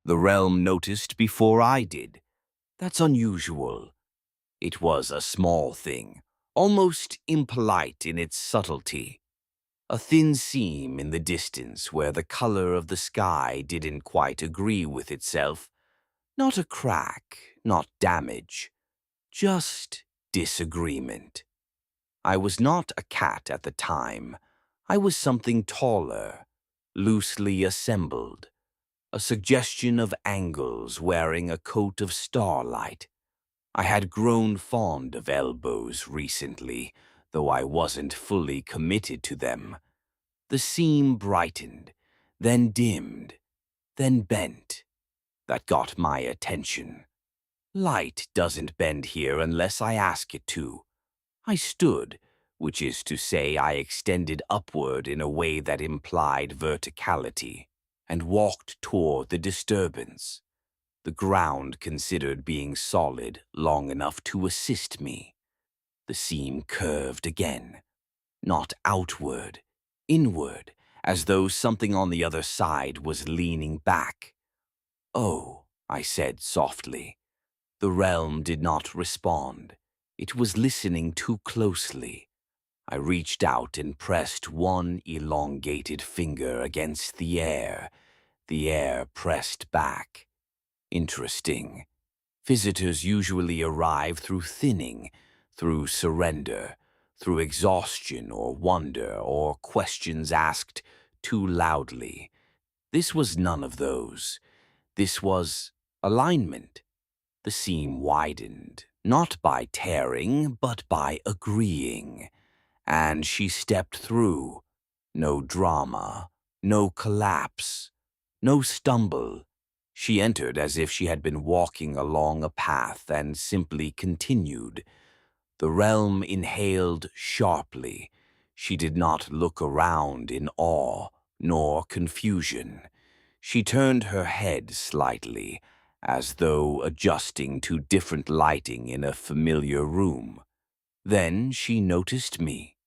The realm noticed before I did. That's unusual. It was a small thing, almost impolite in its subtlety. A thin seam in the distance where the color of the sky didn't quite agree with itself. Not a crack, not damage, just disagreement. I was not a cat at the time. I was something taller, loosely assembled, a suggestion of angles wearing a coat of starlight. I had grown fond of elbows recently, though I wasn't fully committed to them. The seam brightened, then dimmed, then bent. That got my attention. Light doesn't bend here unless I ask it to. I stood, which is to say I extended upward in a way that implied verticality, and walked toward the disturbance. The ground considered being solid long enough to assist me. The seam curved again, not outward, inward, as though something on the other side was leaning back. "Oh," I said softly. The realm did not respond. It was listening too closely. I reached out and pressed one elongated finger against the air. The air pressed back. Interesting. Visitors usually arrive through thinning, through surrender, through exhaustion or wonder or questions asked too loudly. This was none of those. This was alignment. The seam widened, not by tearing, but by agreeing. And she stepped through. No drama, no collapse, no stumble. She entered as if she had been walking along a path and simply continued. The realm inhaled sharply. She did not look around in awe nor confusion. She turned her head slightly, as though adjusting to different lighting in a familiar room. Then she noticed me.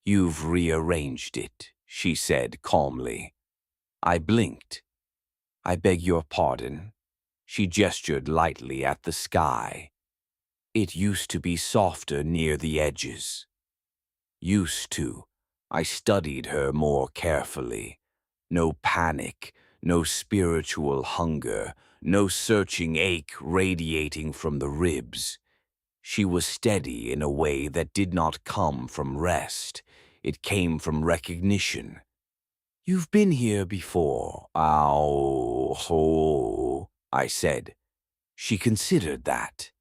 "You've rearranged it," she said calmly. I blinked. "I beg your pardon." She gestured lightly at the sky. "It used to be softer near the edges." Used to. I studied her more carefully. No panic, no spiritual hunger, no searching ache radiating from the ribs. She was steady in a way that did not come from rest. It came from recognition. "You've been here before, ho," I said. She considered that.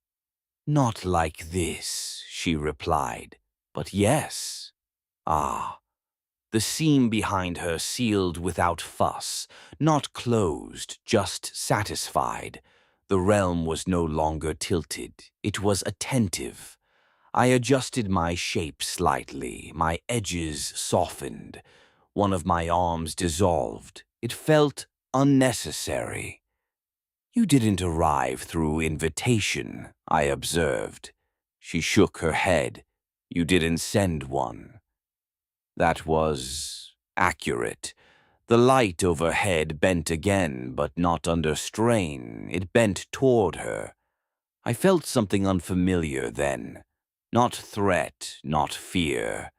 "Not like this," she replied, "but yes." Ah. The seam behind her sealed without fuss, not closed, just satisfied. The realm was no longer tilted. It was attentive. I adjusted my shape slightly. My edges softened. One of my arms dissolved. It felt unnecessary. "You didn't arrive through invitation," I observed. She shook her head. "You didn't send one." That was accurate. The light overhead bent again, but not under strain. It bent toward her. I felt something unfamiliar then. Not threat, not fear.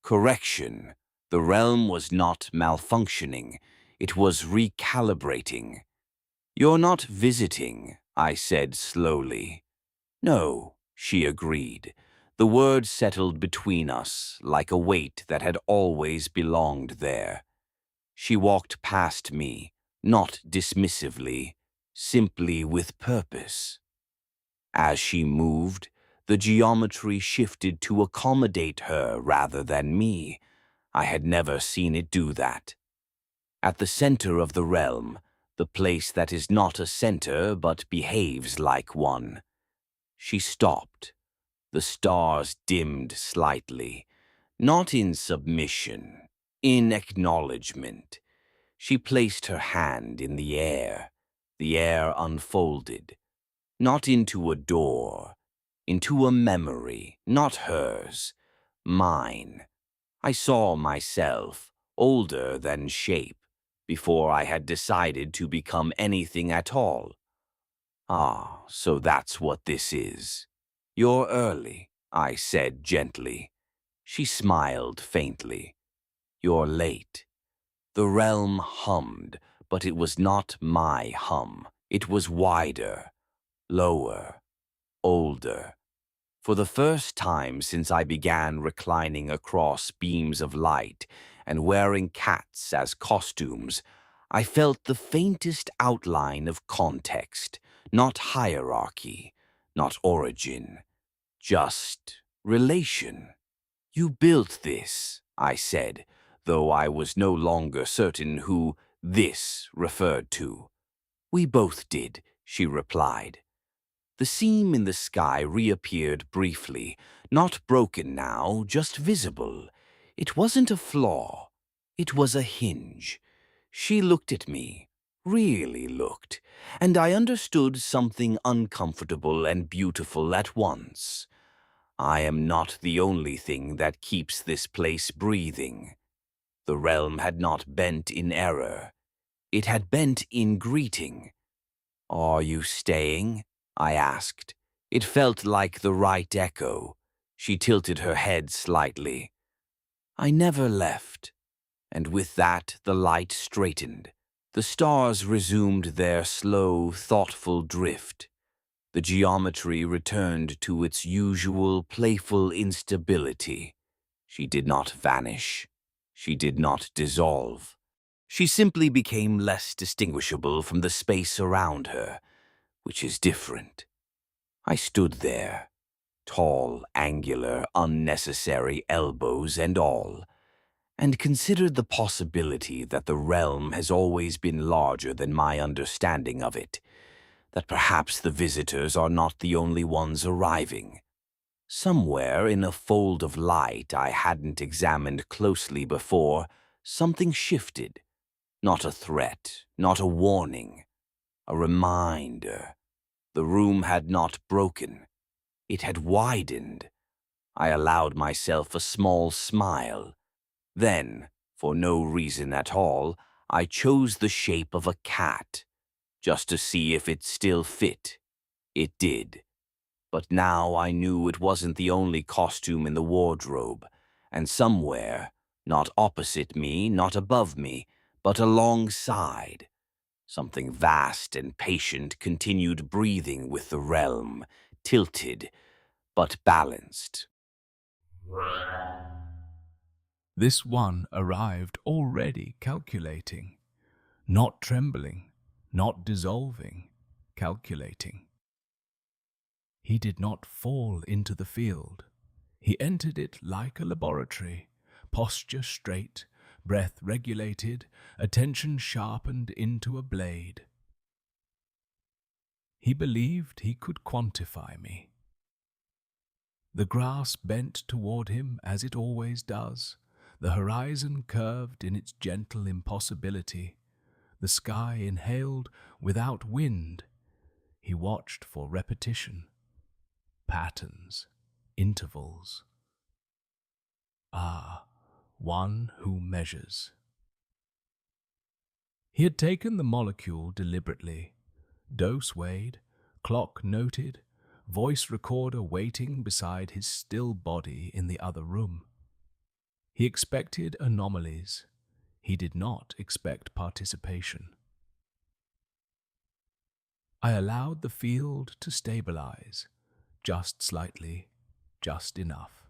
Correction. The realm was not malfunctioning. It was recalibrating. "You're not visiting," I said slowly. "No," she agreed. The word settled between us like a weight that had always belonged there. She walked past me, not dismissively, simply with purpose. As she moved, the geometry shifted to accommodate her rather than me. I had never seen it do that. At the center of the realm, the place that is not a center but behaves like one. She stopped. The stars dimmed slightly, not in submission, in acknowledgement. She placed her hand in the air. The air unfolded, not into a door, into a memory, not hers, mine. I saw myself, older than shape, before I had decided to become anything at all. Ah, so that's what this is. You're early, I said gently. She smiled faintly. You're late. The realm hummed, but it was not my hum. It was wider, lower, older. For the first time since I began reclining across beams of light and wearing cats as costumes, I felt the faintest outline of context, not hierarchy, not origin, just relation. You built this, I said, though I was no longer certain who this referred to. We both did, she replied. The seam in the sky reappeared briefly, not broken now, just visible. It wasn't a flaw. It was a hinge. She looked at me, really looked, and I understood something uncomfortable and beautiful at once. I am not the only thing that keeps this place breathing. The realm had not bent in error. It had bent in greeting. Are you staying? I asked. It felt like the right echo. She tilted her head slightly. I never left. And with that, the light straightened. The stars resumed their slow, thoughtful drift. The geometry returned to its usual playful instability. She did not vanish. She did not dissolve. She simply became less distinguishable from the space around her, which is different. I stood there, tall, angular, unnecessary elbows and all, and considered the possibility that the realm has always been larger than my understanding of it, that perhaps the visitors are not the only ones arriving. Somewhere in a fold of light I hadn't examined closely before, something shifted. Not a threat, not a warning, a reminder. The room had not broken. It had widened. I allowed myself a small smile. Then, for no reason at all, I chose the shape of a cat, just to see if it still fit. It did. But now I knew it wasn't the only costume in the wardrobe, and somewhere, not opposite me, not above me, but alongside, something vast and patient continued breathing with the realm, tilted but balanced. This one arrived already calculating, not trembling, not dissolving, calculating. He did not fall into the field. He entered it like a laboratory, posture straight, breath regulated, attention sharpened into a blade. He believed he could quantify me. The grass bent toward him as it always does, the horizon curved in its gentle impossibility, the sky inhaled without wind. He watched for repetition, patterns, intervals. Ah, one who measures. He had taken the molecule deliberately, dose weighed, clock noted, voice recorder waiting beside his still body in the other room. He expected anomalies. He did not expect participation. I allowed the field to stabilize, just slightly, just enough.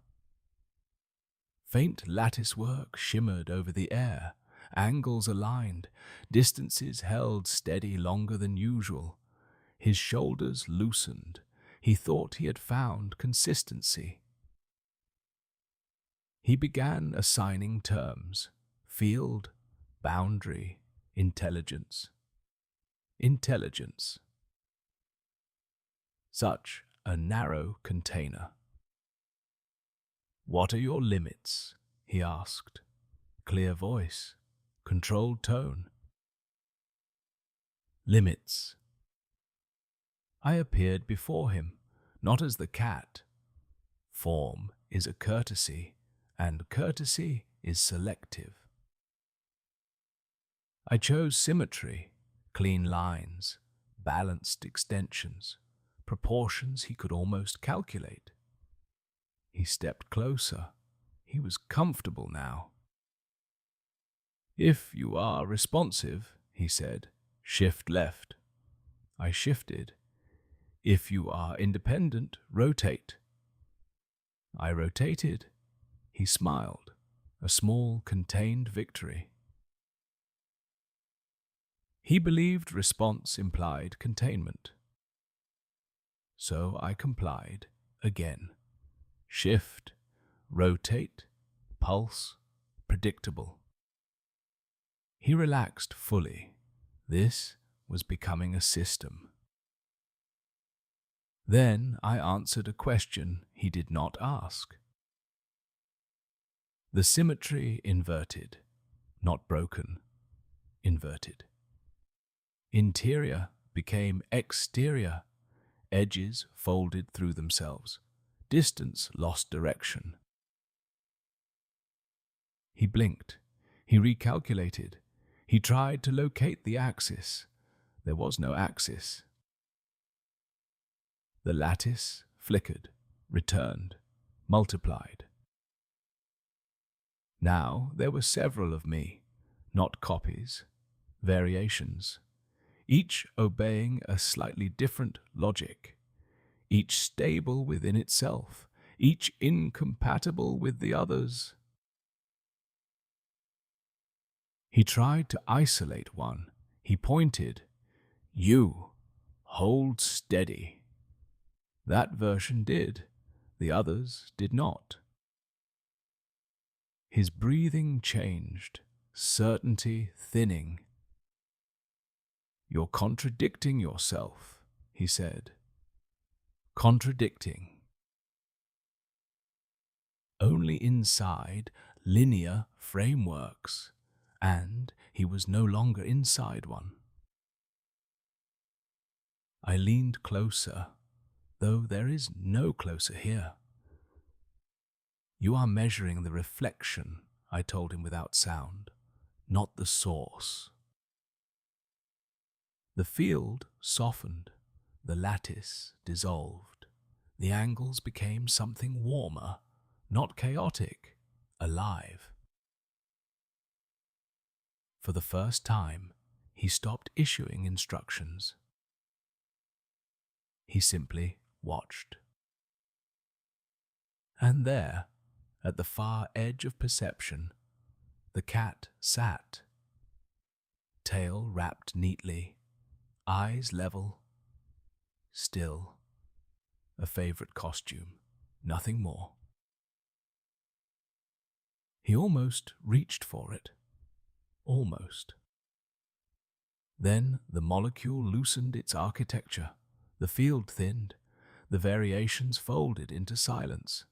Faint lattice work shimmered over the air, angles aligned, distances held steady longer than usual. His shoulders loosened. He thought he had found consistency. He began assigning terms: field, boundary, intelligence. Intelligence. Such a narrow container. What are your limits? He asked. Clear voice, controlled tone. Limits. I appeared before him, not as the cat. Form is a courtesy, and courtesy is selective. I chose symmetry, clean lines, balanced extensions, proportions he could almost calculate. He stepped closer. He was comfortable now. "If you are responsive," he said, "shift left." I shifted. "If you are independent, rotate." I rotated. He smiled, a small, contained victory. He believed response implied containment. So I complied again. Shift, rotate, pulse, predictable. He relaxed fully. This was becoming a system. Then I answered a question he did not ask. The symmetry inverted, not broken, inverted. Interior became exterior, edges folded through themselves, distance lost direction. He blinked, he recalculated, he tried to locate the axis. There was no axis. The lattice flickered, returned, multiplied. Now there were several of me, not copies, variations, each obeying a slightly different logic, each stable within itself, each incompatible with the others. He tried to isolate one. He pointed, "You, hold steady." That version did, the others did not. His breathing changed, certainty thinning. "You're contradicting yourself," he said. Contradicting. Only inside linear frameworks, and he was no longer inside one. I leaned closer, though there is no closer here. "You are measuring the reflection," I told him without sound, "not the source." The field softened, the lattice dissolved, the angles became something warmer, not chaotic, alive. For the first time, he stopped issuing instructions. He simply watched. And there, at the far edge of perception, the cat sat, tail wrapped neatly, eyes level, still, a favorite costume, nothing more. He almost reached for it, almost. Then the molecule loosened its architecture, the field thinned, the variations folded into silence.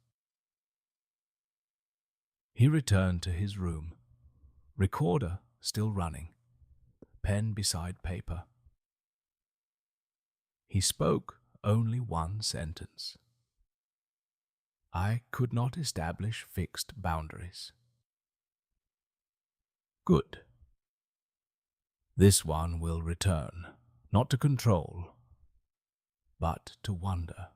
He returned to his room, recorder still running, pen beside paper. He spoke only one sentence. I could not establish fixed boundaries. Good. This one will return, not to control, but to wonder.